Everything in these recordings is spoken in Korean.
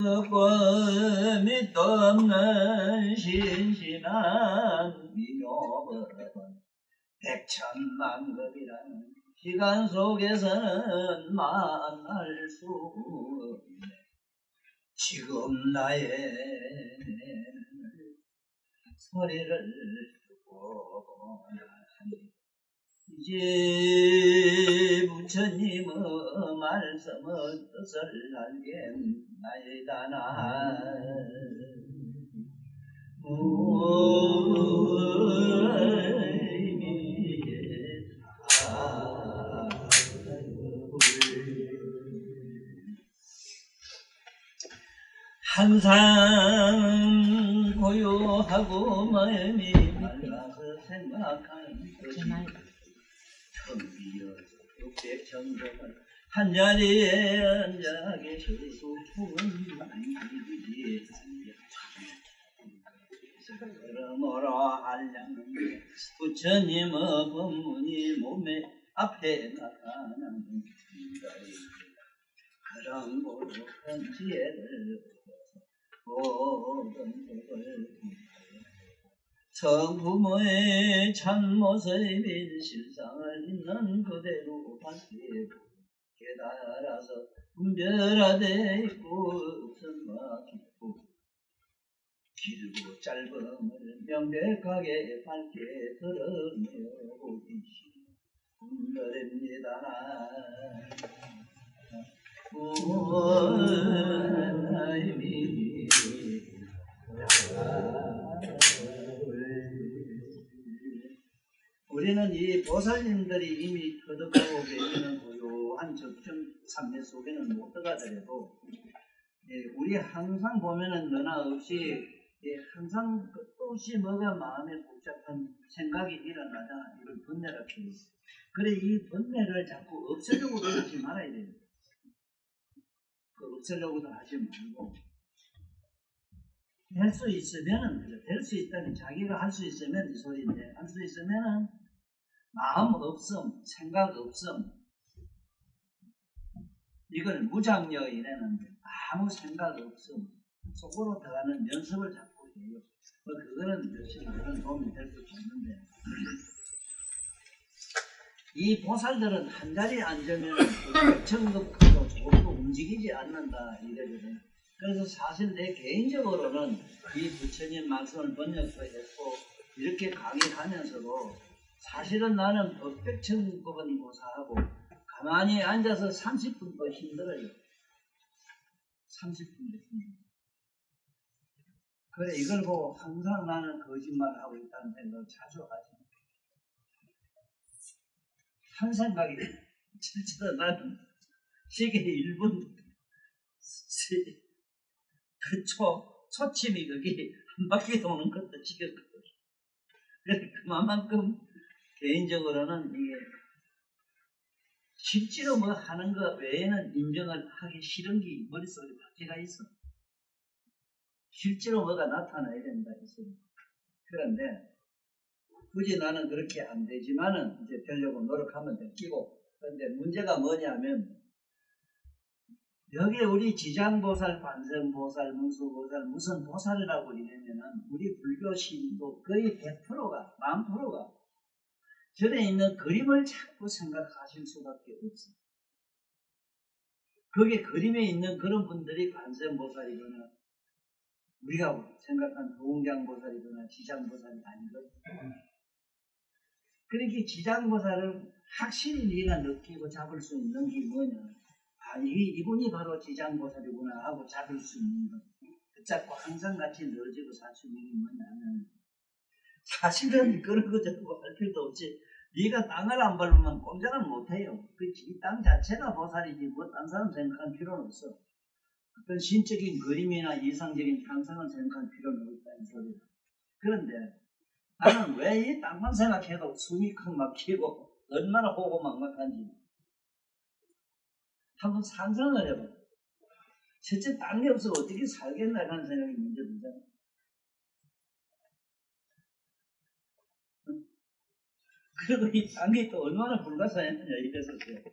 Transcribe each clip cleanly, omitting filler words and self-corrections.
꿈이 없는 신신한 미묘법은 백천만급이라는 시간 속에서는 만날 수 없네. 지금 나의 소리를 듣고 보니 이제 부처님의 말씀의 뜻을 알겠나이다. 항상 고요하고 마음이 맑아서 생각하는 것이 천비여서 백천도가 한자리에 앉아 계시고 품은이지 그러므로 하려는 부처님의 법문이 몸에 앞에 나타나는 그런 고독한 지혜를 모든 법을 성부모의 참모습인 실상을 있는 그대로 밝히고 깨달아서 분별하되 있고 없음과 깊고 길고 짧음을 명백하게 밝게 드러내어 보이시 분별입니다. 우리는 이 보살님들이 이미 터득하고 계시는 고요한 적정 삼매 속에는 못 들어가더라도 우리 항상 보면은 너나 없이 항상 끝도 없이 뭐가 마음에 복잡한 생각이 일어나잖아. 이걸 번뇌라 표현해. 그래 이 번뇌를 자꾸 없애려고도 하지 말아야 돼요. 그 없애려고도 하지 말고 할 수 있으면은 될 수 있다면 자기가 할 수 있으면 이 소리인데 할 수 있으면은 마음 없음, 생각 없음 이걸 무장여인에는 아무 생각 없음 속으로 들어가는 연습을 자꾸 해요. 그거는 역시 그런 도움이 될 수도 있는데 이 보살들은 한 자리에 앉으면 천급하고 조금도 움직이지 않는다 이래거든. 그래서 사실 내 개인적으로는 이 부처님 말씀을 번역도 했고 이렇게 강의하면서도 사실은 나는 법백천법은 고사하고 가만히 앉아서 30분도 힘들어요. 30분도 힘들어요. 그래 이걸 보고 항상 나는 거짓말하고 있다는 생각을 자주 하지. 한 생각이 실제로 나는 시계 1분 그 초침이 거기 한 바퀴 도는 것도 지겹거든. 그만큼 개인적으로는 이게 실제로 뭐 하는 것 외에는 인정을 하기 싫은 게 머릿속에 박혀가 있어. 실제로 뭐가 나타나야 된다 했어요. 그런데 굳이 나는 그렇게 안 되지만은 이제 되려고 노력하면 되고. 그런데 문제가 뭐냐면 여기에 우리 지장보살, 관세음보살, 문수보살, 무슨 보살이라고 이러면은 우리 불교 신도 거의 100%가, 10%가 절에 있는 그림을 자꾸 생각하실 수밖에 없어요. 거기에 그림에 있는 그런 분들이 관세음보살이거나 우리가 생각한 도웅장보살이거나 지장보살이 아니거든요. 그러니까 지장보살을 확실히 네가 느끼고 잡을 수 있는 게 뭐냐. 이분이 바로 지장보살이구나 하고 잡을 수 있는 것. 붙잡고 항상 같이 늘어지고 살 수 있는 게 뭐냐면 사실은 그런 거 저거 할 필요도 없지. 네가 땅을 안 밟으면 꼼짝을 못해요. 이 땅 자체가 보살이지 뭐 딴 사람 생각할 필요는 없어. 어떤 신적인 그림이나 이상적인 상상을 생각할 필요는 없다 이 소리다. 그런데 나는 왜 이 땅만 생각해도 숨이 칵 막히고 얼마나 호호막막한지 한번 상상을 해봐. 실제 땅이 없어 어떻게 살겠나 하는 생각이 문제 들잖아. 그리고 이 땅이 또 얼마나 불가사했느냐 이랬었어요.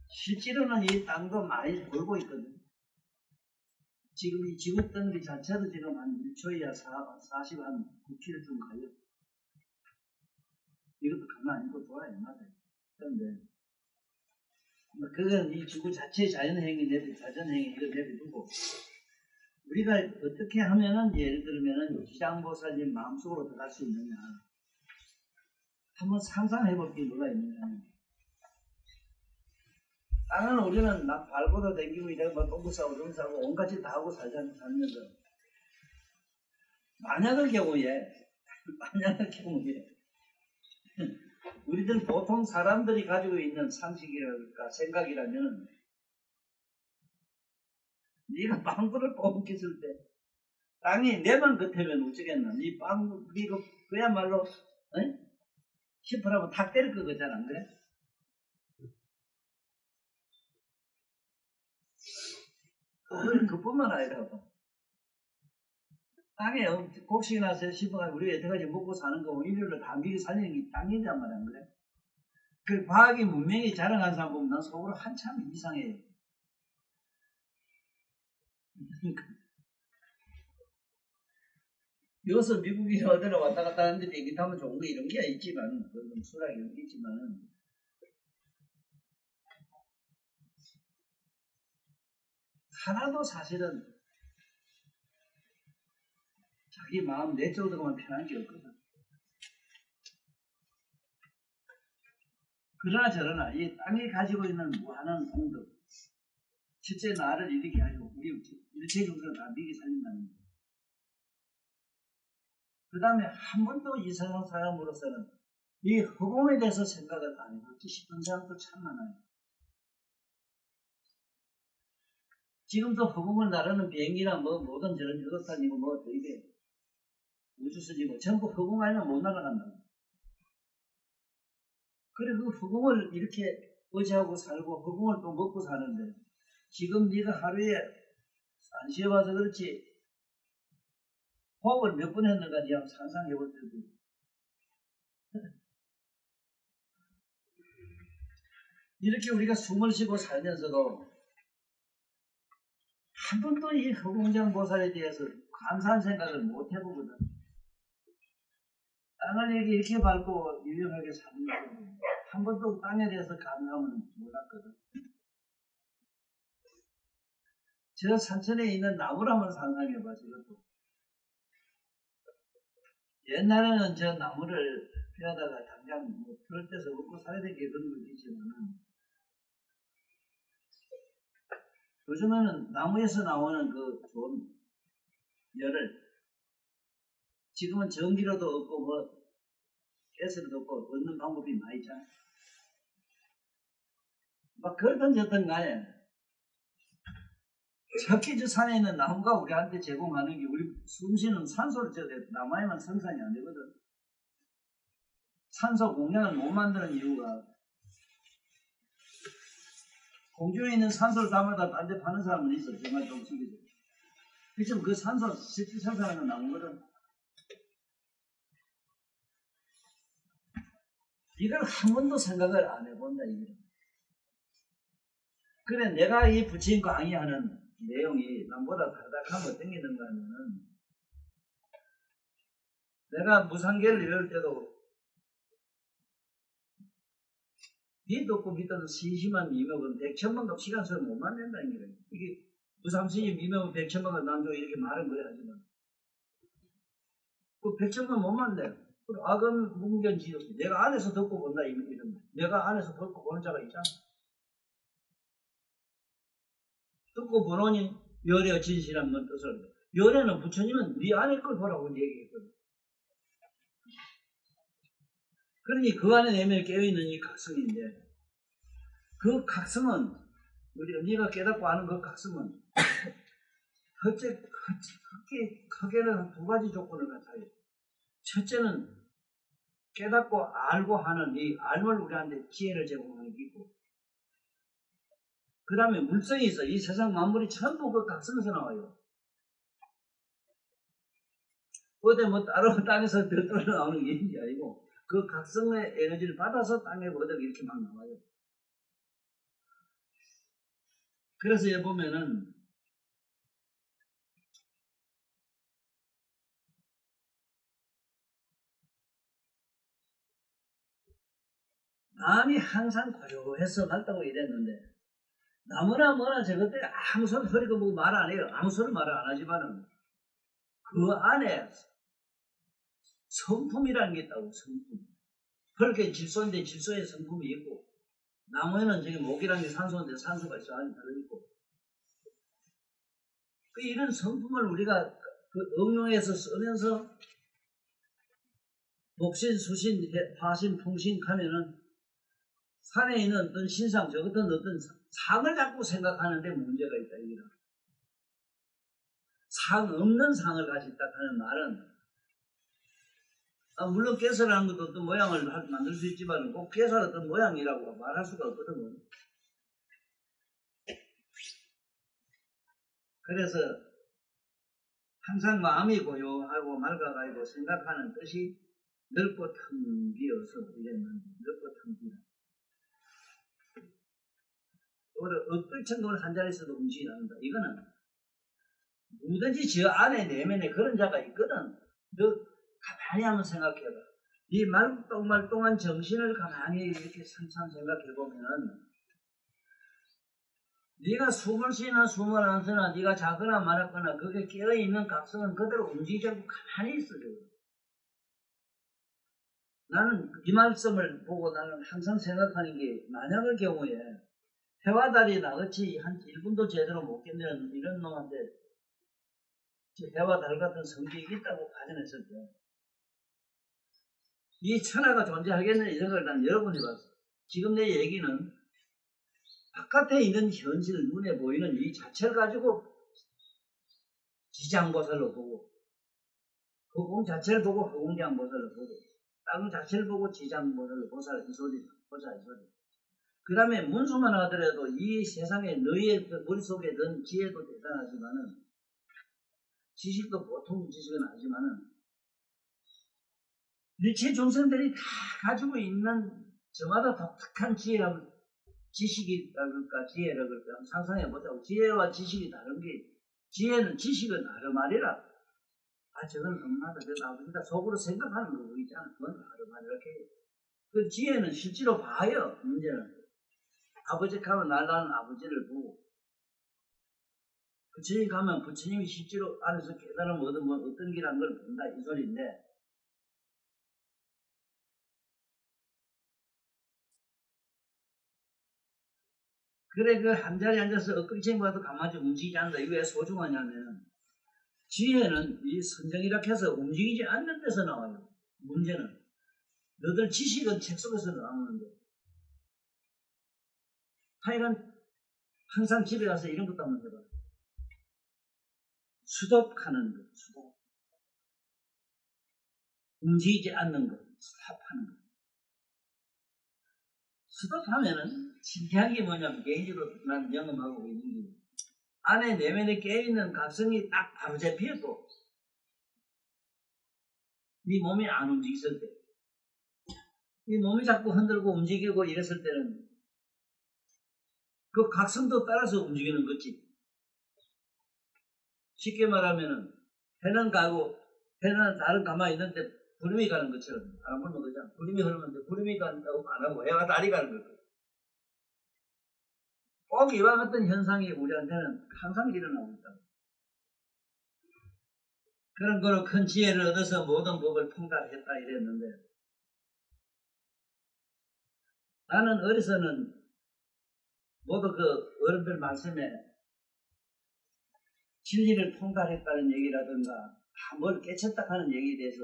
실제로는 이 땅도 많이 벌고 있거든. 지금 이 지구 덩어리 자체도 지금 한 1초에야 40한 9km쯤 가요. 이것도 가만 안 있고 좋아요, 맞아요. 그런데 그건 이 지구 자체의 자연행위 자전행위 이걸 내비두고 우리가 어떻게 하면은 예를 들면은 지장보살님 마음속으로 들어갈 수 있느냐 한번 상상해 볼 게 뭐가 있느냐. 땅은 우리는 막 밟고도 댕기고 이래서 막 똥도 싸고 똥 싸고 온갖 짓 다 하고 살면서 만약의 경우에 우리들 보통 사람들이 가지고 있는 상식이랄까 생각이라면 네가 빵구를 뽑겠을 때 땅이 내만 같으면 어쩌겠나. 네 빵구 이거 그야말로 시퍼라면 탁 때릴 거 같잖아, 안 그래? 그뿐만 아니라 땅에 곡식이 나서 시퍼가 우리가 여태까지 먹고 사는 거 인류를 다 미리 살리는 게 땅이란 말이야, 안 그래? 그 과학이 문명이 자랑한 사람 보면 난 속으로 한참 이상해요. 여기서 미국이 어디로 왔다 갔다 하는데 비행기 타면 좋은 거 이런 게 있지만 그건 수락이 있지만 하나도 사실은 자기 마음 내적으로만 편한 게 없거든. 그러나 저러나 이 땅이 가지고 있는 무한한 공덕 실제 나를 이렇게 하고 우리 일체적으로 다 미리 살린다는 거. 그 다음에 한 번도 이 세상 사람으로서는 이 허공에 대해서 생각을 안 해봤지 싶은 사람도 참 많아요. 지금도 허공을 나르는 비행기나 모든 저런 유도탄이고 이게 우주선이고 전부 허공 아니면 못 날아간다. 그래 그 허공을 이렇게 의지하고 살고 허공을 또 먹고 사는데 지금 네가 하루에 안 쉬어봐서 그렇지 호흡을 몇 번 했는가 네 한번 상상해 볼 때도 이렇게 우리가 숨을 쉬고 살면서도 한 번도 이 허공장 보살에 대해서 감사한 생각을 못 해보거든. 땅을 이렇게 밟고 유명하게 사는 한 번도 땅에 대해서 감사함을 몰랐거든. 저 산천에 있는 나무를 한번 상상해봐. 저것도. 옛날에는 저 나무를 피하다가 당장 그럴 때서 먹고 살아야 되게 그런 걸 있지만은 요즘에는 나무에서 나오는 그 좋은 열을 지금은 전기로도 없고 가스로도 없고 얻는 방법이 많이 있잖아. 막 그러든 저든 간에 특히 저 산에 있는 나무가 우리한테 제공하는 게 우리 숨쉬는 산소를 저래 나무에만 생산이 안 되거든. 산소 공장을 못 만드는 이유가 공중에 있는 산소를 담아다 딴 데 파는 사람은 있어. 정말 좀 신기해. 그치만 그 산소 실제 생산하는 건 나무거든. 이걸 한 번도 생각을 안 해본다 이거는. 그래 내가 이 부처님 강의하는 내용이 남보다 다르다하면 어떤 게 있는가 하면은 내가 무상계를 이럴 때도 니도 없고 믿어도 신심한 미명은 100,000만급 시간수를 못 만든다는 거예요. 이게 무상신이 미명은 100,000만급 난조 이렇게 말은 그래 하지만 그 100,000만 못 만들어요. 악은 문견지옥 내가 안에서 듣고 본다 이런 내가 안에서 듣고 보는 자가 있잖아. 듣고 보노니 열의 진실한 건 뜻을 열에는 부처님은 네 안에 걸 보라고 얘기했거든. 그러니 그 안에 내면에 깨어있는 이 각성인데 그 각성은 네가 깨닫고 아는 그 각성은 크게는 두 가지 조건을 갖춰요. 첫째는 깨닫고 알고 하는 이 알을 우리한테 지혜를 제공하는 게 있고 그 다음에 물성이 있어. 이 세상 만물이 전부 그 각성에서 나와요. 어디 따로 땅에서 별도로 나오는 게 아니고 그 각성의 에너지를 받아서 땅에 얻어 이렇게 막 나와요. 그래서 보면은 마음이 항상 고요해서 맑다고 이랬는데 나무나 뭐나 저것들이 아무 소리 허리고 뭐 말 안 해요. 아무 소리 말을 안 하지만은 그 안에 성품이라는 게 있다고. 성품. 그렇게 질소인데 질소에 성품이 있고 나무에는 저기 목이라는 게 산소인데 산소가 있어 안에 들어있고 이런 성품을 우리가 응용해서 쓰면서 목신, 수신, 화신, 풍신 하면은 산에 있는 어떤 신상, 저 같은 어떤 상을 자꾸 생각하는데 문제가 있다, 이거다. 상 없는 상을 가졌다 하는 말은, 물론 개설하는 것도 어떤 모양을 만들 수 있지만 꼭 개설 어떤 모양이라고 말할 수가 없거든요. 그래서 항상 마음이 고요하고 맑아가지고 생각하는 뜻이 넓고 텅 비어서 이랬는데, 넓고 텅 비어. 어떤 천국을 한 자리에서도 움직이지 않는다. 이거는 누구든지 저 안에 내면에 그런 자가 있거든. 너 가만히 한번 생각해봐. 이 말똥말똥한 정신을 가만히 이렇게 삼삼 생각해보면 네가 숨을 쉬나 숨을 안 쉬나 네가 자거나 말았거나 그게 깨어있는 각성은 그대로 움직이지 않고 가만히 있어요. 나는 이 말씀을 보고 나는 항상 생각하는 게 만약의 경우에 해와 달이 나같이 한 1분도 제대로 못 견디는 이런 놈한테 해와 달 같은 성격이 있다고 가정했을 때 이 천하가 존재하겠느냐 이런 걸 난 여러분이 봤어. 지금 내 얘기는 바깥에 있는 현실 눈에 보이는 이 자체를 가지고 지장보살로 보고 허공 자체를 보고 허공장보살로 보고 땅 자체를 보고 지장보살로 보살 이 소리 보살 이 소리. 그 다음에 문수만 하더라도 이 세상에 너희의 머릿속에 든 지혜도 대단하지만은 지식도 보통 지식은 아니지만은 일체 중생들이 다 가지고 있는 저마다 독특한 지혜라고 지식이라 그럴까 지혜라 그럴까 상상해보자고. 지혜와 지식이 다른 게 지혜는 지식은 아르마리라. 저건 엄마다 그래서 아버지가 속으로 생각하는 거 있잖아. 그건 아르마리 이렇게. 그 지혜는 실제로 봐요. 문제는 아버지 가면 날라는 아버지를 보고 부처님 가면 부처님이 실제로 안에서 깨달음 얻으면 어떤 길한 걸 본다 이 소리인데 그래 그 한 자리에 앉아서 엊그리쟁이 봐도 가만히 움직이지 않는다. 이거 왜 소중하냐면 지혜는 이 선정이라 해서 움직이지 않는 데서 나와요. 문제는 너들 지식은 책 속에서 나오는데 하여간 항상 집에 가서 이런 것도 한번 해봐. 수도하는 것, 수도. 움직이지 않는 것, 스탑하는 것. 수도하면은 신기한 게 뭐냐면 개인적으로 난 영험하고 있는 게 안에 내면에 깨어있는 각성이 딱 바로 잡혀도 네 몸이 안 움직였을 때 네 몸이 자꾸 흔들고 움직이고 이랬을 때는 그 각성도 따라서 움직이는 거지. 쉽게 말하면은 해는 가고 해는 다른 가만히 있는데 구름이 가는 것처럼 바람 불면 그냥 구름이 흐르는데 구름이 간다고 안 하고 해가 달이 가는 거거든. 꼭 이와 같은 현상이 우리한테는 항상 일어나고 있다. 그런 거로 큰 지혜를 얻어서 모든 법을 통달했다 이랬는데 나는 어려서는 모두 그 어른들 말씀에 진리를 통달했다는 얘기라든가 뭘 깨쳤다 하는 얘기에 대해서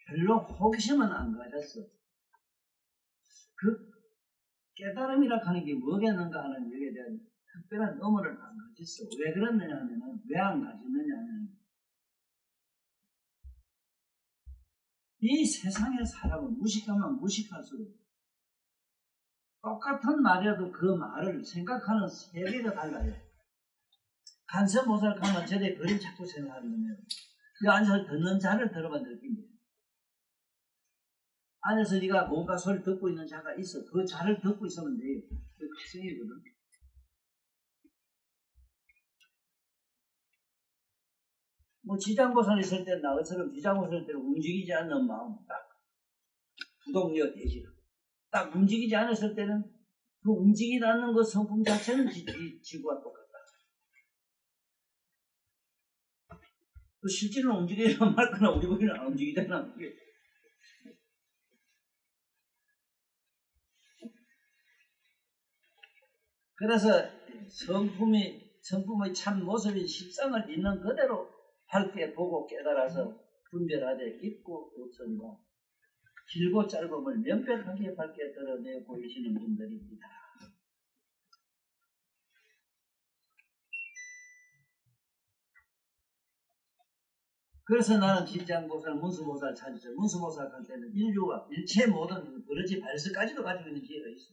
별로 호기심은 안 가졌어. 그 깨달음이라 하는 게 뭐겠는가 하는 얘기에 대한 특별한 의문을 안 가졌어. 왜 그랬느냐 하면은 왜 안 가졌느냐 하면 이 세상의 사람은 무식하면 무식할수록 똑같은 말이라도 그 말을 생각하는 세계가 달라요. 간세모살 가면 저래 그림 자꾸 생각하는 거예요. 그 안에서 듣는 자를 들어만 느낀대요. 안에서 네가 뭔가 소리 듣고 있는 자가 있어. 그 자를 듣고 있으면 돼요. 그 각성이거든. 뭐 지장보살 있을 때 나처럼 지장보살 때는 움직이지 않는 마음 딱 부동력 대시라. 딱 움직이지 않았을 때는 그 움직이지 않는 그 성품 자체는 지구와 똑같다. 그 실제로 움직이려 말거나 우리 보기는 안 움직이잖아. 그래서 성품의 참 모습인 실상을 있는 그대로 밝게 보고 깨달아서 분별하되 깊고 없음과 길고 짧음을 명백하게 밝게 드러내 보이시는 분들입니다. 그래서 나는 진장보살, 문수보살 찾았죠. 문수보살 할 때는 인류가 일체 모든 버러지 발설까지도 가지고 있는 기회가 있어.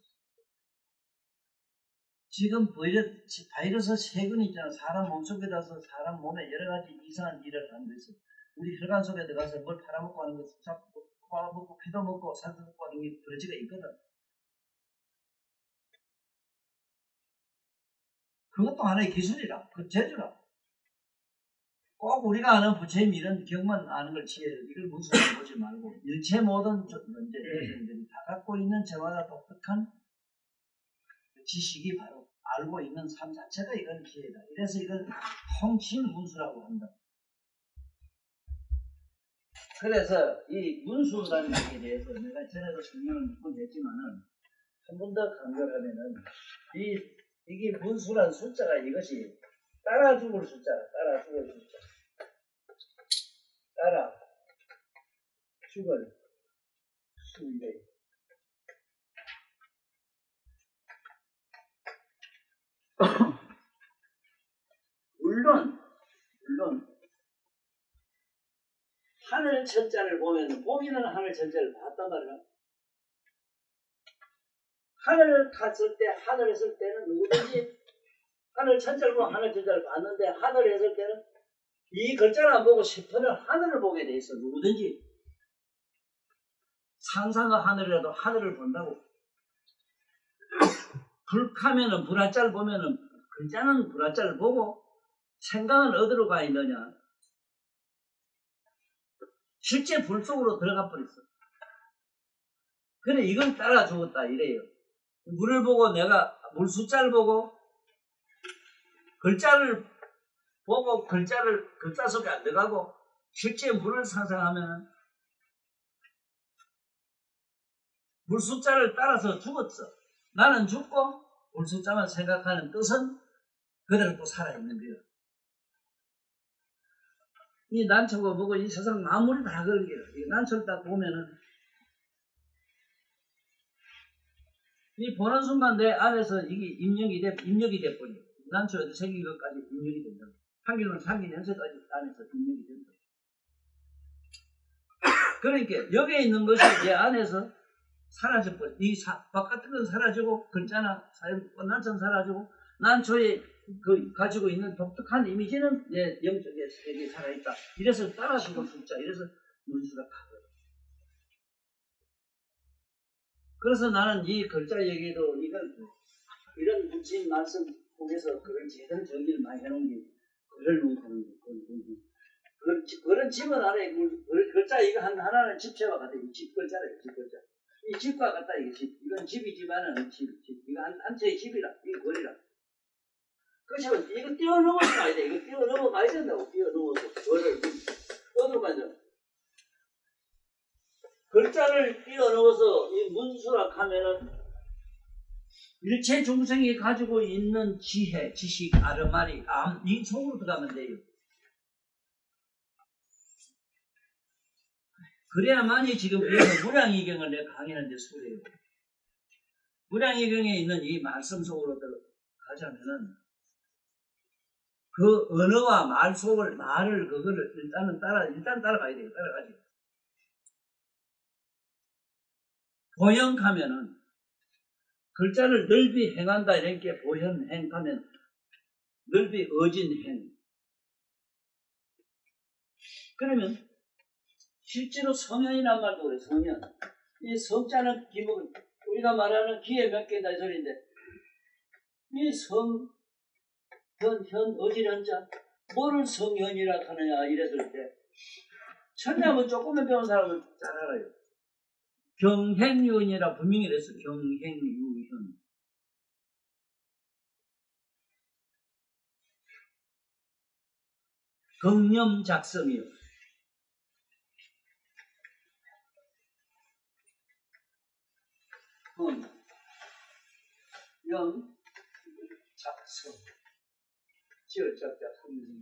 지금 바이러스 세균이 있잖아. 사람 몸속에 들어서 사람 몸에 여러 가지 이상한 일을 하는 데서 우리 혈관 속에 들어가서 뭘 팔아먹고 하는 거 잡고 먹고 피도 먹고 살도 먹고 하는 게 버러지가 있거든. 그것도 하나의 기술이라. 그 재주라. 꼭 우리가 아는 부처님 이런 기억만 아는 걸 지혜를 이걸 문수를 보지 말고 일체 모든 문제들이 다 갖고 있는 저마다 독특한 지식이 바로 알고 있는 삶 자체가 이건 기회다. 이래서 이걸 통칭 문수라고 한다. 그래서 이 문수라는 얘기에 대해서 내가 전에도 설명을 몇 번 했지만은 한 번 더 강조하면은 이게 문수란 숫자가 이것이 따라 죽을 숫자라. 따라 죽을 숫자. 따라 죽을 수인데 물론 하늘 천자를 보면 봄이는 하늘 천자를 봤단 말이야. 하늘을 갔을 때 하늘을 했을 때는 누구든지 하늘 천자를 보고 하늘 천자를 봤는데 하늘을 했을 때는 이 글자를 안 보고 싶으면 하늘을 보게 돼 있어. 누구든지 상상의 하늘이라도 하늘을 본다고. 불하면은 불화자를 보면은 글자는 불화자를 보고 생각은 어디로 가 있느냐. 실제 불 속으로 들어가 버렸어. 그래 이건 따라 죽었다 이래요. 물을 보고 내가 물 숫자를 보고 글자를 보고 글자 속에 안 들어가고 실제 물을 상상하면 물 숫자를 따라서 죽었어. 나는 죽고 물 숫자만 생각하는 뜻은 그대로 또 살아있는 거야. 이 난초가 보고 이 세상 만물이 다 그런 거야. 이 난초를 딱 보면은 이 보는 순간 내 안에서 이게 입력이 돼버려. 난초에도 생긴 것까지 입력이 된다. 한길로 상기 연세까지 안에서 입력이 된다. 그러니까 여기에 있는 것이 내 안에서 사라져버려. 바깥은 건 사라지고 글자나 난초는 사라지고 난초에 가지고 있는 독특한 이미지는 내 영적인 세계에 살아있다. 이래서 따라주고 숫자. 이래서 문수가 가거든. 그래서 나는 이 글자 얘기도 이런 부처님 말씀 속에서 그걸 제대로 정리를 많이 해놓은 게 글을 못하는 거. 그런 집은 안에 글자 이거 하나는 집체와 같아. 이 집 글자래. 집 글자. 이 집과 같다. 이게 집. 이건 집이지만은 집. 이거 한 채의 집이라. 이거 글이라. 그렇지만 이거 뛰어넘어서 가야 돼. 이거 뛰어넘어 가야 된다고. 뛰어넘어서 글을 어디로 가냐. 글자를 뛰어넘어서 이 문수락 하면은 일체 중생이 가지고 있는 지혜, 지식, 아르마리, 이 속으로 들어가면 돼요. 그래야만이 지금 여기서 무량이경을 내가 강의하는데 소리예요. 무량이경에 있는 이 말씀 속으로 들어가자면은 그 언어와 말 속을 그거를 일단 따라가야 돼요. 따라가지. 보형하면은 글자를 넓이 행한다 이런 게 보형행하면 넓이 어진행. 그러면 실제로 성현이란 말도 그래. 성현. 이 성자는 기본 우리가 말하는 기에 몇 개다 이 소리인데 이 현, 어지련자 뭐를 성현이라 하느냐 이랬을 때 천명은 조금만 배운 사람은 잘 알아요. 경행유현이라 분명히 그랬어. 경행유현. 경념작성이요. 경작성. 지어작자 성경.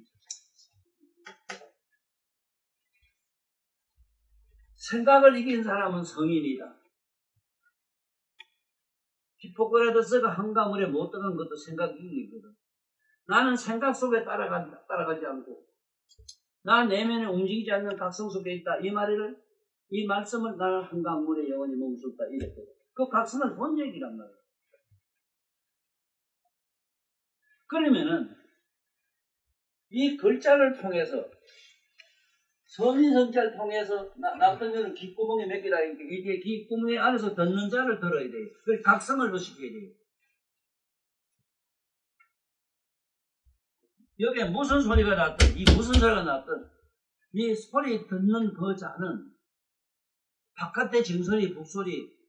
생각을 이긴 사람은 성인이다. 히포크라테스가 한가물에 못 들어간 것도 생각 이기거든. 나는 생각 속에 따라가지 않고 나 내면에 움직이지 않는 각성 속에 있다. 이 말씀을 나는 한가물에 영원히 머물렀다. 이랬거든. 그 각성은 본 얘기란 말이야. 그러면은 이 글자를 통해서 서민성자를 통해서 나 같은 경우는 귓구멍에 몇 개라 이게 귓구멍에 안에서 듣는 자를 들어야 돼요. 그걸 각성을 시켜야 돼요. 여기에 무슨 소리가 났든 이 무슨 소리가 났든 이 소리 듣는 그 자는 바깥의 증소리 북소리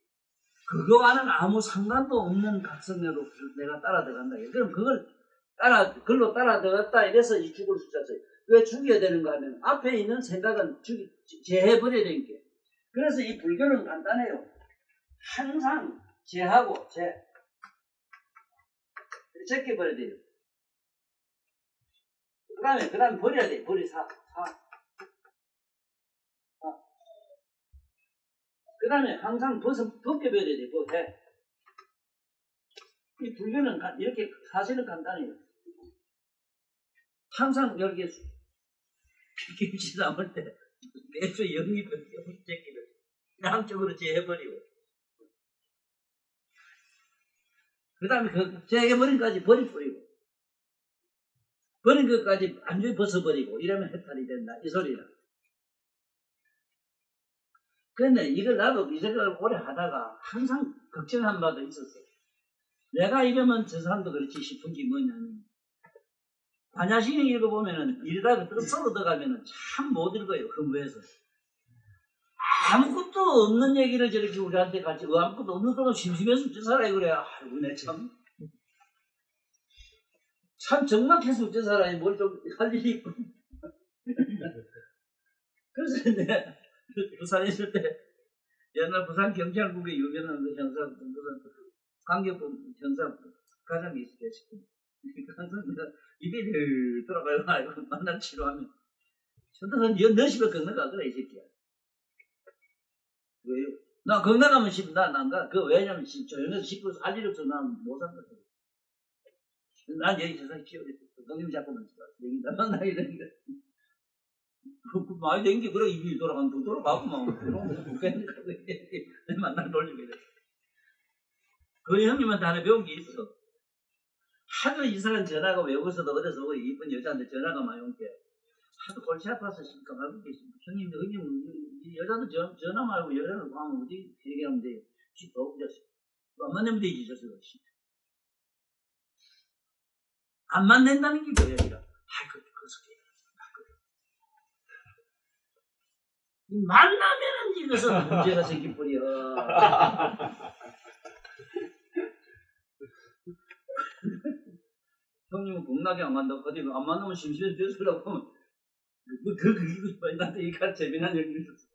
그거와는 아무 상관도 없는 각성으로 내가 따라 들어간다. 그럼 그걸로 따라 들어갔다 이래서 이 죽을 숫자어요. 왜 죽여야 되는가 하면 앞에 있는 생각은 제해버려야 되는 게. 그래서 이 불교는 간단해요. 항상 제하고 제껴버려야 돼요. 그 다음에 버려야 돼. 그 다음에 항상 벗겨버려야 돼. 이 불교는 이렇게 사실은 간단해요. 항상 여기에 김치 담을 때 매주 영입을 제끼를 양쪽으로 제해버리고 그 다음에 그 제해버린 것까지 버리고 버린 것까지 완전히 벗어버리고 이러면 해탈이 된다. 이 소리라. 그런데 이걸 나도 이 생각을 오래 하다가 항상 걱정한 바도 있었어. 내가 이러면 저 사람도 그렇지 싶은 게 뭐냐면 반야신경 읽어보면은 이러다가 썩어 들어가면은 참 못 읽어요. 흥부해서. 아무것도 없는 얘기를 저렇게 우리한테 같이 아무것도 없는 동안 심심해서 저 사람이 그래. 아이고 내 참 적막해서 저 사람이 뭘 좀 할 일이 있고. 그래서 내가 부산에 있을 때 옛날 부산 경찰국에 유명한 그 형사 무슨 강력부 형사 과장이 있었어요. 그래서 내가 입이 돌아가요. 만날 치료하면 저도 너 집에 건너가 그래 이 새끼야. 왜요? 나 건너가면 난 안 가. 왜냐면 조용해서 10% 할 일 없어. 난 못 산다. 난 여기 세상에 키워냈어. 동님 잡고만 얘기다. 나 이러니까. 많이 된 게 그래. 입이 돌아가면 또 돌아가고 막. 내 만날 놀리게 돼. 그 형님한테 하나 배운 게 있어. 하도 이 사람 전화가 외국에서도 어려서 우리 이쁜 여자한테 전화가 많이 온 게. 하도 골치 아파서 심각하고 계십니다. 형님, 여자도 전화 말고 여자는 가면 어디 얘기하면 돼요. 집도 없겠어. 안 만나면 되지, 저서가. 안 만난다는 게 뭐야, 이라. 만나면은 이것은 문제가 생기버려. 형님은 공락에 안 간다고, 어디 안 만나면 심심해서 벼슬라고 하면, 나한테 이 가르쳐 재미난 얘기를 했었어.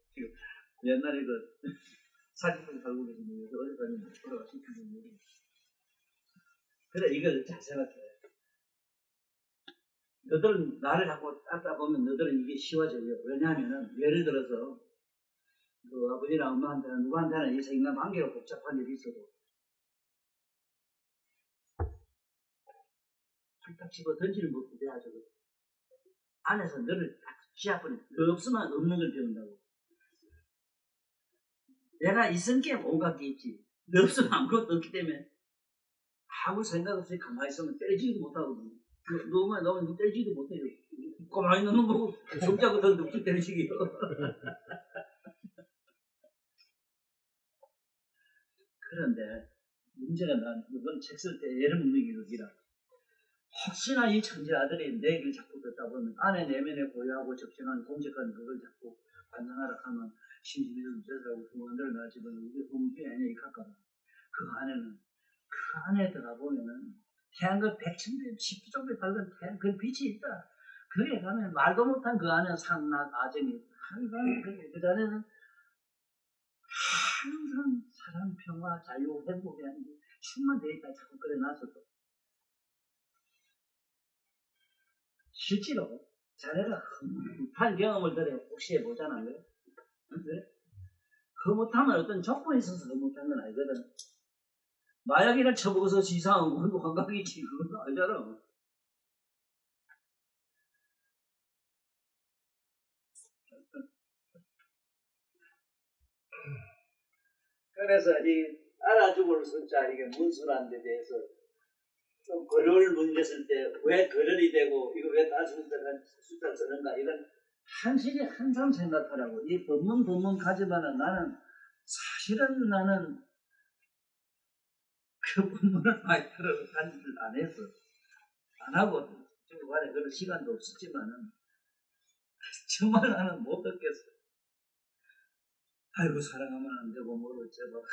옛날에 사기꾼 살고 계신 분이 어디 가면 돌아가신 분이. 그래, 이걸 잘 생각해. 너들은 나를 자꾸 따다 보면 너들은 이게 쉬워져요. 왜냐하면은, 예를 들어서, 아버지나 엄마한테나 누구한테나 이 인간 관계로 복잡한 일이 있어도, 탁 집어 던지는 법도 돼야죠. 안에서 너를 딱 시합을, 너 없으면 없는 걸 배운다고. 내가 있은 게 온갖 게 있지. 너 없으면 아무것도 없기 때문에, 아무 생각 없이 가만히 있으면 때리지도 못하거든. 너무 때리지도 못해요. 가만히 넣는 거고, 손잡고 더 눕지 때리시기요. 그런데, 문제가 이건 책 쓸 때 예를 묻는 게 여기라. 혹시나 이 천재 아들이 내 얘기를 자꾸 듣다 보면 안에 내면에 고유하고 적정한 공적한 그걸 자꾸 관장하라 하면 신임을 제사하고 공원들을 나 집어넣은 우리 공주에 안에 가까워. 그 안에는 그 안에 들어가 보면은 태양과 백천대 10조 배 밝은 태양 그 빛이 있다. 거기에 가면 말도 못한 그 안에 상나 아정이 항상 그 안에는 항상 사랑, 평화, 자유, 행복이 아니고 충만되어 있다. 자꾸 그래놨어도 실제로 자네가 흡한 경험을 그래 혹시 해보잖아요. 그래? 그 못하면 어떤 조건이 있어서 그 못한 건 아니거든. 마약이나 쳐먹어서 이상한 건 환각이지. 그건 알잖아. 그래서 이 알아죽을 숫자 이게 문수라는 데 대해서 좀 거를 문제했을 때 왜 거를이 되고 이거 왜 다섯 숫자 쓰는가 이런 한실이 항상 생각하라고. 이 법문 가지만은 나는 사실은 나는 그 법문을 많이 들어간지를 안 했어. 안 하고 지금 말에 그런 시간도 없었지만은 정말 나는 못 듣겠어. 아이고 사랑하면 안 되고 뭐 어쩌고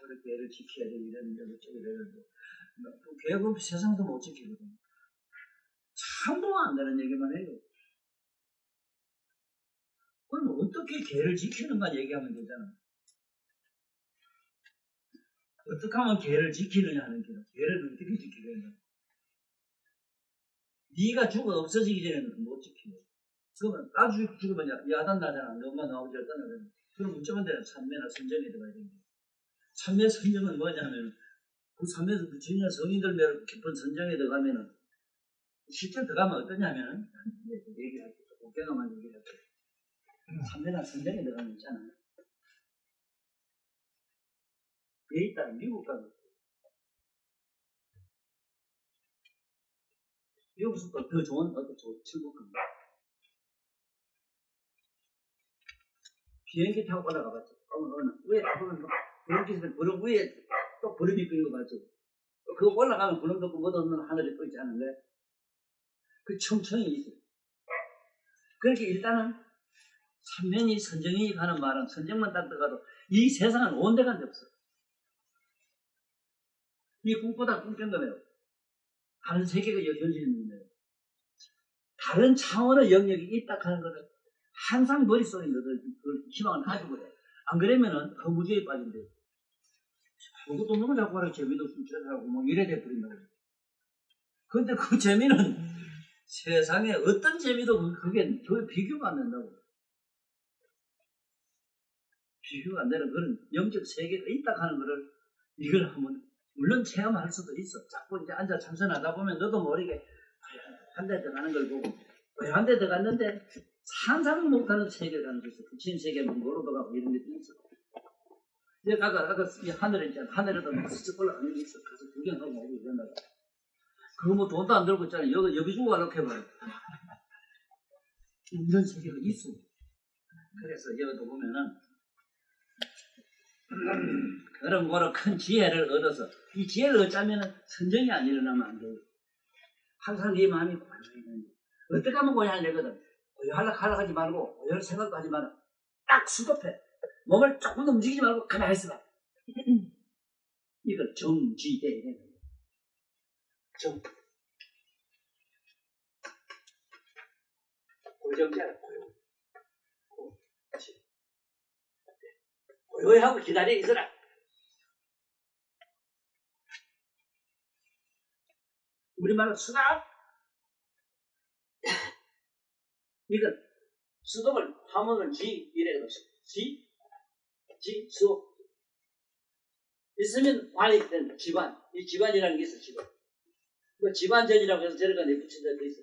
이렇게 애를 지켜야 되고 이러는데 어쩌고 이러는데 개그 세상도 못 지키거든. 참도 안 되는 얘기만 해요. 그럼 어떻게 개를 지키는가 얘기하면 되잖아. 어떻게 하면 개를 지키느냐 하는 게 개를 어떻게 지키겠냐. 네가 죽어 없어지기 전에는 못 지키고 그러면 나중에 죽으면 야단 나잖아. 너만 나오지 않잖아. 그럼 어쩌면 되나 참매나 선정에 들어가야 되는 거야. 참매 선정은 뭐냐면 그 참매에서 그 주인의 성인들 매로 깊은 선정에 들어가면은 실제 들어가면 어떠냐면 얘기를 할게. 공경함한 얘기를 할게. 참매나 선정에 들어가면 있잖아요. 그에 있다가 미국 가면 미국에서 또 더 좋은 어떤 친구 겁니다. 비행기 타고 올라가 봤죠. 위에 보면 구름기에서 구름 위에 또 구름이 끄는 거 봤죠. 그거 올라가면 구름도 없고 뭐도 없는 하늘이 떠 있지 않은데 그 청천이 있어요. 그렇게 일단은 선명이 선정이 가는 말은 선정만 딱 들어가도 이 세상은 온 데가 없어. 이 꿈보다 꿈꾼 거네요. 다른 세계가 현실인 거예요. 다른 차원의 영역이 있다 하는 것을 항상 머릿속에 넣어서 그 희망을 가지고 해. 안 그러면은 허무주의에 빠진대요. 아무것도 없는 걸 자꾸 하라 재미도 없으면 하고 뭐 이래 돼버린다고. 근데 그 재미는 세상에 어떤 재미도 그게 비교가 안 된다고. 비교가 안 되는 그런 영적 세계가 있다 하는 거를 이걸 한번 물론 체험할 수도 있어. 자꾸 이제 앉아 참선하다 보면 너도 모르게 한 대 들어가는 걸 보고 한 대 들어갔는데 상상 못하는 세계를 가는 게 있어. 부처님 세계는 뭐로도 가고 이런 게 있어. 이제 아까 하늘에 있잖아. 하늘에도 막 스쳐 올라가는 게 있어. 가서 구경하고 오고 이런다고. 그거 뭐 돈도 안 들고 있잖아. 여기 주고 가놓게 해봐요. 이런 세계가 있어. 그래서 여기도 보면은 그런 거로 큰 지혜를 얻어서 이 지혜를 얻자면은 선정이 안 일어나면 안 돼요. 항상 네 마음이 고요해지는 거야. 어떻게 하면 고요하려거든. 고요하려고 하지 말고 고요할 생각도 하지 말고 딱 수급해. 몸을 조금도 움직이지 말고 가만히 있어봐. 이걸 정지대야 되는 거야. 정. 고정자라 고요. 고요하고 기다려 있어라. 우리말로 수납. 이건 수동을 화문을 지 이래 놓으시고 지 수 있으면 관이 된 지관. 이 지관이라는 게 있어. 지관. 그 지관전이라고 해서 저래가 내붙인 데도 있어.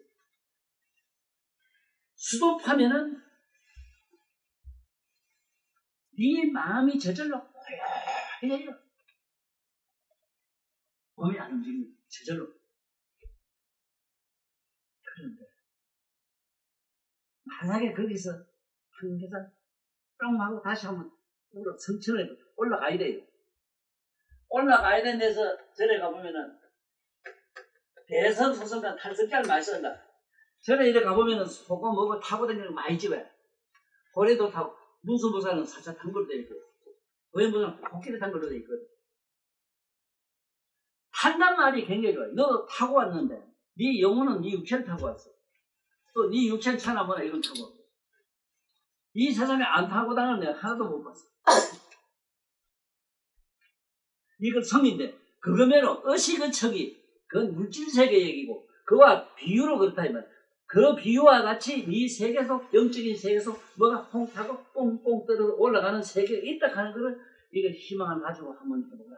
수도파면은 네 마음이 저절로 고요해요. 몸이 안 움직이면 저절로. 그런데 만약에 거기서 항상 뿅 하고 다시 한번 우로 성천에 올라가야 돼요. 올라가야 되는 데서 절에 가보면은 대선소선간 탈선자를 많이 쓴다. 절에 이래 가보면은 소고 뭐고 타고 다니는 거 많이 집어요. 고래도 타고 문수보살은 사자 탄 걸로 되어 있고, 도현보살은 코끼리 탄 걸로 되어 있거든. 탄단 말이 굉장히 좋아요. 너 타고 왔는데, 네 영혼은 네 육체를 타고 왔어. 또 네 육체를 차나 뭐나 이건 타고 왔고. 이 세상에 안 타고 다니는 내가 하나도 못 봤어. 이걸 성인데, 그거면 의식의 그건 물질세계 얘기고, 그와 비유로 그렇다, 이 말. 그 비유와 같이 이 세계에서, 영적인 세계에서 뭐가 홍 타고 뽕뽕 떨어 올라가는 세계가 있다 하는 거를, 이거 희망을 가지고 한번 해보라.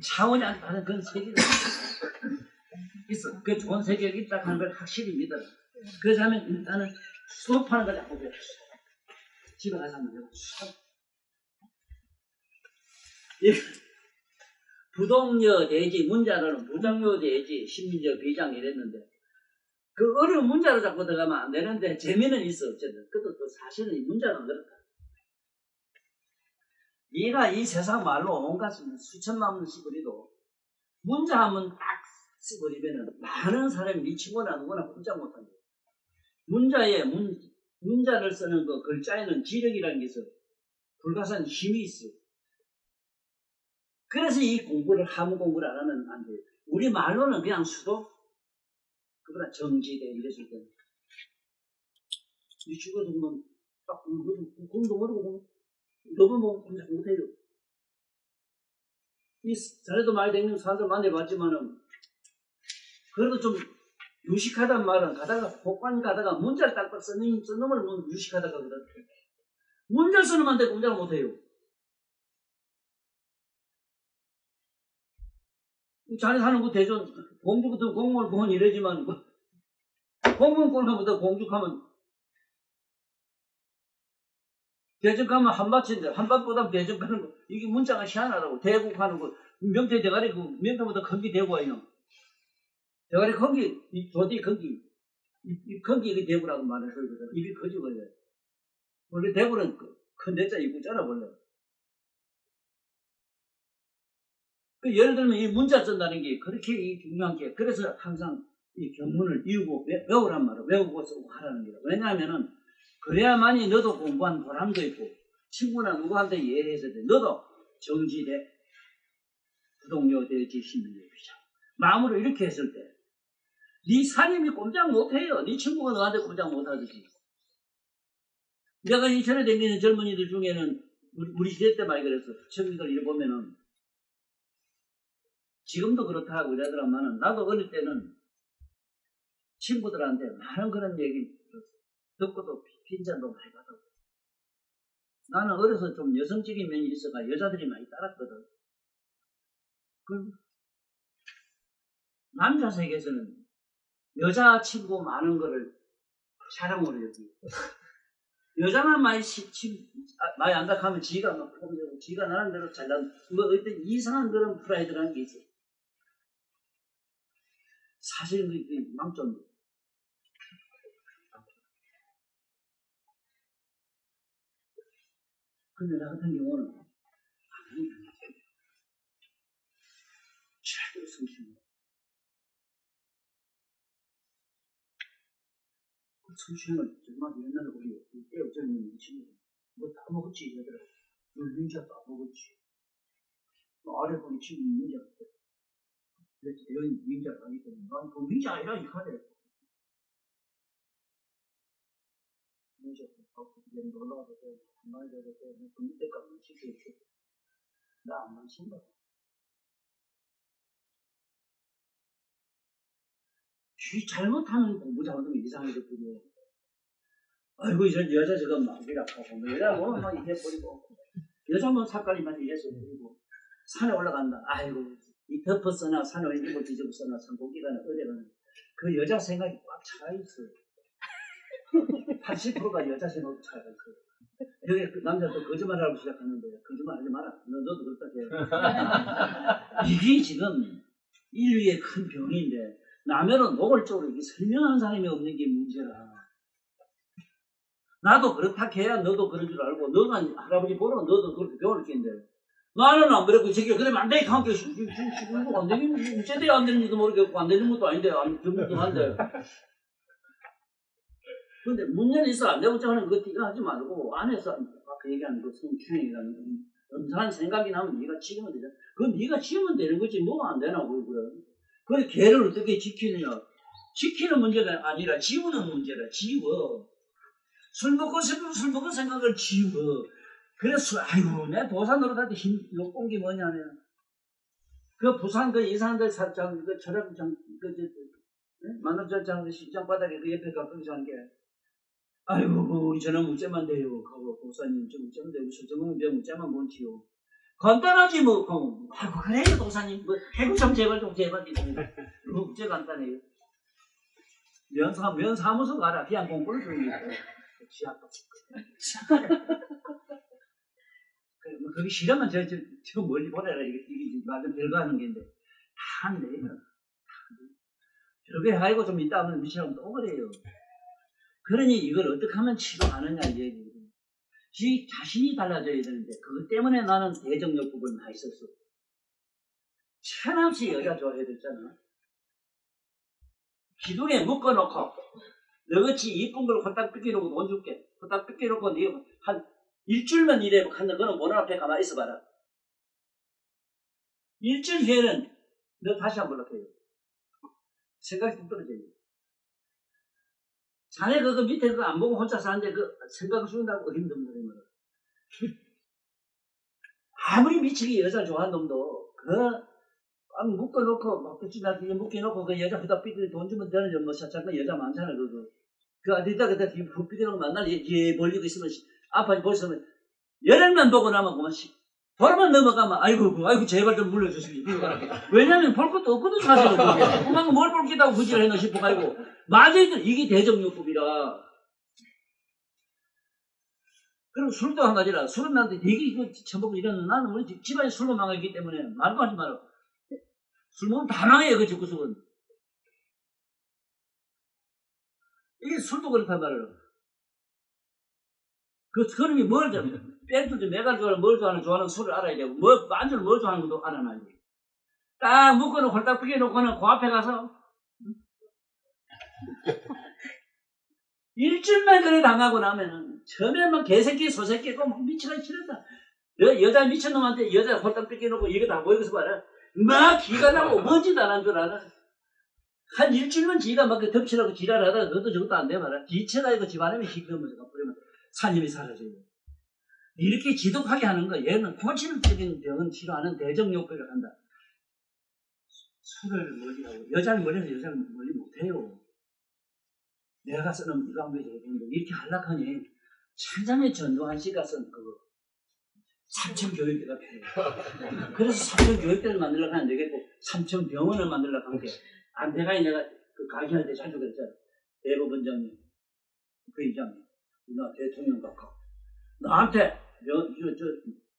차원이 안 다른 그런 세계가 있어. 그 좋은 세계가 있다 하는 걸 확실히 믿어라. 그래서 하면 일단은 수업하는 걸 자꾸 배웠어. 집에 가서 한번 해보고 수업. 부동여 대지, 문자로는 부정여 대지, 신민저 비장 이랬는데, 그 어려운 문자로 자꾸 들어가면 안 되는데, 재미는 있어, 어쨌든. 그것도 또 사실은 이 문자는 그렇다. 네가 이 세상 말로 온갖 수천만 번 씹어리도, 문자 한번 딱 씹어리면은, 많은 사람이 네 친구나 누구나 꼼짝 못한다. 문자를 쓰는 그 글자에는 지력이라는 게 있어. 불가사한 힘이 있어. 그래서 이 공부를, 함 공부를 안 하면 안 돼요. 우리 말로는 그냥 수도, 그보다 정지대 이랬을 때는. 이 죽어도 보면, 딱, 공도 모르고, 너무 뭐, 꼼짝 못해요. 자네도 많이 댕기는 사람들 만나봤지만은, 그래도 좀, 유식하단 말은 가다가, 복관 가다가 문자를 딱딱 쓰는 놈을 유식하다가 그렇대. 문자를 쓰는 만데 꼼짝을 못해요. 자네 사는 그 대전, 공주부터 공무원 보면 이러지만, 공무원 꼴하면부터 공죽하면, 대전 가면 한밭인데, 한밭보다 대전 가는 거, 이게 문자가 희한하다고. 대구 가는 거, 명태 대가리, 그 명태보다 건기 대구가 있노. 대가리 건기, 도디 건기, 이 건기 그 대구라고 말해서 그러거든. 입이 커지거든. 원래 대구는 큰 대자 입고 있잖아, 원래. 그 예를 들면 이 문자 쓴다는 게 그렇게 중요한 게, 그래서 항상 이 경문을 이유고 외우란 말이야. 외우고 쓰고 하라는 거야. 왜냐하면은, 그래야만이 너도 공부한 보람도 있고, 친구나 누구한테 예해서 돼. 너도 정지대, 부동여 대지 신민여 비장. 마음으로 이렇게 했을 때, 네 사님이 꼼짝 못해요. 네 친구가 너한테 꼼짝 못하듯이. 내가 이천에 다니는 젊은이들 중에는, 우리 시대 때 많이 그랬어. 청년들 이래 보면은, 지금도 그렇다고 이러더라마는, 나도 어릴 때는 친구들한테 많은 그런 얘기 듣고도 핀잔도 많이 받았고. 나는 어려서 좀 여성적인 면이 있어가 여자들이 많이 따랐거든. 남자 세계에서는 여자 친구 많은 거를 자랑으로 여기. 여자만 많이 많이 안다 하면 지가 막 폼되고, 지가 나름대로 잘난, 뭐 어떤 이상한 그런 프라이드라는 게 있어. 사실은 그게 망점이에요. 근데 나 같은 경우는 최고로 성실해. 그 성실을 정말 옛날에 우리 때 어쩌면 이 친구들 뭐 다 먹었지 이러더라고. 너 민자 다 먹었지. 아래 보니 친구 민자 같아. 그래서 대현이 민자가 아니기 때문에 난 그 민자 아니라 이 카드. 민자 갖고 그냥 놀러와서 한마디 되고 그 밑에까지 시켜줬지. 나 안 마신다. 쥐 잘못하면 공부 잘못하면 이상해졌거든요. 아이고, 여자 저거 막이라 하고, 뭐 여자 뭐 막 이래 버리고, 여자 뭐 색깔이만 이래서 버리고, 산에 올라간다. 아이고, 이 덮었으나 산에 입고 뒤집었으나 산고기가는 어디가는 그 여자 생각이 꽉 차있어. 80%가 여자 생각이 차있어. 여기 그 남자도 거짓말하고 시작하는데, 거짓말하지 마라. 너도 그렇다 해. 이게 지금 인류의 큰 병인데, 남에는 노골적으로 설명하는 사람이 없는 게 문제라. 나도 그렇다 해야 너도 그런 줄 알고, 너가 할아버지 보러 너도 그렇게 배울 텐데. 나는 안 그랬고, 저기, 그러면 안 돼. 함께, 안 되는, 제대로 안 되는지도 모르겠고, 안 되는 것도 아닌데, 안 되는 것도 한데. 근데 문제는 있어. 내가 하는 거 네가 하지 말고 안에서 아까 얘기하는 그 성추행이라는 엄청난 생각이 나면 네가 지으면 되잖아. 그건 네가 지으면 되는 거지 뭐 안 되나 그래. 그래 개를 어떻게 지키느냐. 지키는 문제가 아니라 지우는 문제라. 지워. 술 먹고 생각을 지워. 그래서 아이고 내 도산 노릇할 때 욕본 게 뭐냐면 그 부산 그 이산들 살짝 그 철학장 만남절장 그 시장 바닥에 그 옆에 가까이 사는 게 아이고 우리 저는 문제만 돼요. 하고 도사님 좀 문제만 되고 술 먹으면 내 문제만 뭔지요. 간단하지 뭐. 아이고 그래요 도사님 뭐 해구 좀 제발 뭐 문제 간단해요. 면사무소 가라. 그냥 공부를 좀 해요. 지압도 뭐 그게 싫으면 저 멀리 보내라. 이게 맞은 별거 하는 게인데 다 내면 저게 하고 좀 이따 하면 미치면 또 그래요. 그러니 이걸 어떻게 하면 치료하느냐 이 얘기예요. 지 자신이 달라져야 되는데 그것 때문에 나는 대정역법을 많이 썼어. 천없이 여자 좋아해야 됐잖아. 기둥에 묶어놓고 너같이 이쁜 걸 홀딱 뺏겨놓고 돈 줄게. 홀딱 뺏겨놓고 네 한 일주일만 일해 한다. 너는 문 앞에 가만히 있어봐라. 일주일 후에는 너 다시 한번 연락해요. 생각이 좀 떨어져요. 자네 그거 밑에 그거 안 보고 혼자 사는데 그 생각을 쏜다고 어림없는 거야. 아무리 미치게 여자 좋아하는 놈도 그 묶어놓고 막 붙이다 묶여놓고 그 여자 후다 삐뚤 돈 주면 되는 뭐 잠깐 여자 많잖아 그거. 그 어디다 그때 삐뚤하고 만날 얘 벌리고 있으면 아파지 벌써 열흘만 보고 나면 그만 보름만 넘어가면 아이고 제발 좀 물려주시기. 왜냐면 볼 것도 없거든 사실은. 그만 뭘 볼 게다고 그지를 했나 싶어가지고 맞아요. 이게 대정요법이라. 그럼 술도 한 가지라. 술은 나한테 되게 이거 처먹고 이러는 나는 우리 집안이 술로 망하기 때문에 말도 하지 마라. 술 먹으면 다 망해요 그 집구석은. 이게 술도 그렇단 말이야. 그놈이 뭘 좋아하는, 뺑도 메갈 좋아하는, 뭘 좋아하는 술을 알아야 되고, 안주를 뭘 좋아하는 것도 알아놔야 돼. 딱 묶어놓고 홀딱 삐겨놓고는 그 앞에 가서, 일주일만 그래 당하고 나면은, 처음에 막 개새끼, 소새끼고 막 미치가 싫었다. 여자 미친놈한테 여자 홀딱 삐겨놓고 이거 다 보이고서 봐라. 막 기가 나고 뭔지도 안 한 줄 알아. 한 일주일만 지가 막 덮치라고 지랄하다가 그것도 저것도 안 돼 봐라. 기체가 이거 집안에 힘들면서 그러면 산임이 사라져요. 이렇게 지독하게 하는 거, 얘는 고질적인 병은 치료하는 대정요법을 한다. 술을 멀리 하고, 여자를 멀리 해서 여자를 멀리 못해요. 내가 쓰는 이거 한 가지 해보는데, 이렇게 하락하니, 천장의 전두환 씨가 쓴 그거, 삼천교육대가 필요해요. 그래서 삼천교육대를 만들려고 하면 안 되겠고, 삼천병원을 만들려고 한 게, 안대가에 내가 그 강의할 때 자주 그랬잖아. 대법원장님, 그 이장님. 나 대통령 각하 나한테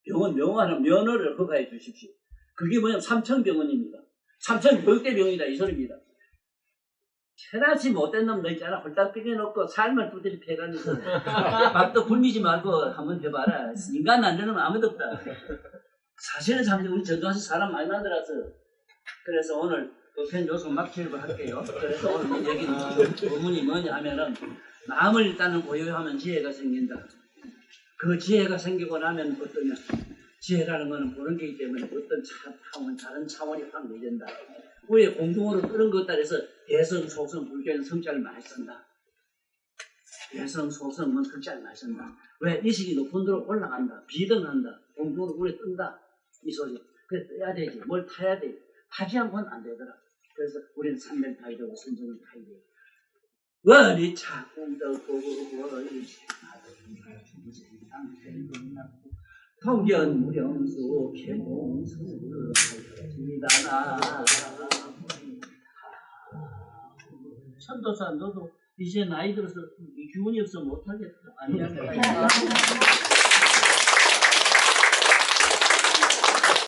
병원 명화하는 면허를 허가해 주십시오. 그게 뭐냐면 삼천병원입니다. 삼천교육대병원이다 이 소리입니다. 테라시 못된 놈 너 있잖아. 홀딱 삐겨놓고 삶을 두드리 패가면서 밥도 굶이지 말고 한번 해봐라. 인간 안 되는 놈 아무도 없다. 사실은 참 우리 전두환 씨 사람 많이 만들어서 그래서 오늘 보편 요소 막히려고 할게요. 그래서 오늘 얘기는 본문이 뭐냐 하면은 마음을 일단은 고요하면 지혜가 생긴다. 그 지혜가 생기고 나면 어떠냐. 지혜라는 것은 보는 게이기 때문에 어떤 차원, 다른 차원이 확 내린다. 우리의 공중으로 끄는 것 따라서 대성, 소성, 불교는 성자를 많이 쓴다. 대성, 소성은 성자를 많이 쓴다. 왜? 의식이 높은 데로 올라간다. 비등한다. 공중으로 우리 뜬다. 이 소리. 그래 떠야 되지. 뭘 타야 돼. 타지 않고는 안 되더라. 그래서 우리는 산멸 타야 되고 선정을 타야 돼. 월이 차공덕 월이 통견 무령수 개몽수입니다. 천도사 너도 이제 나이 들어서 기운이 없어 못하겠다. 아니야.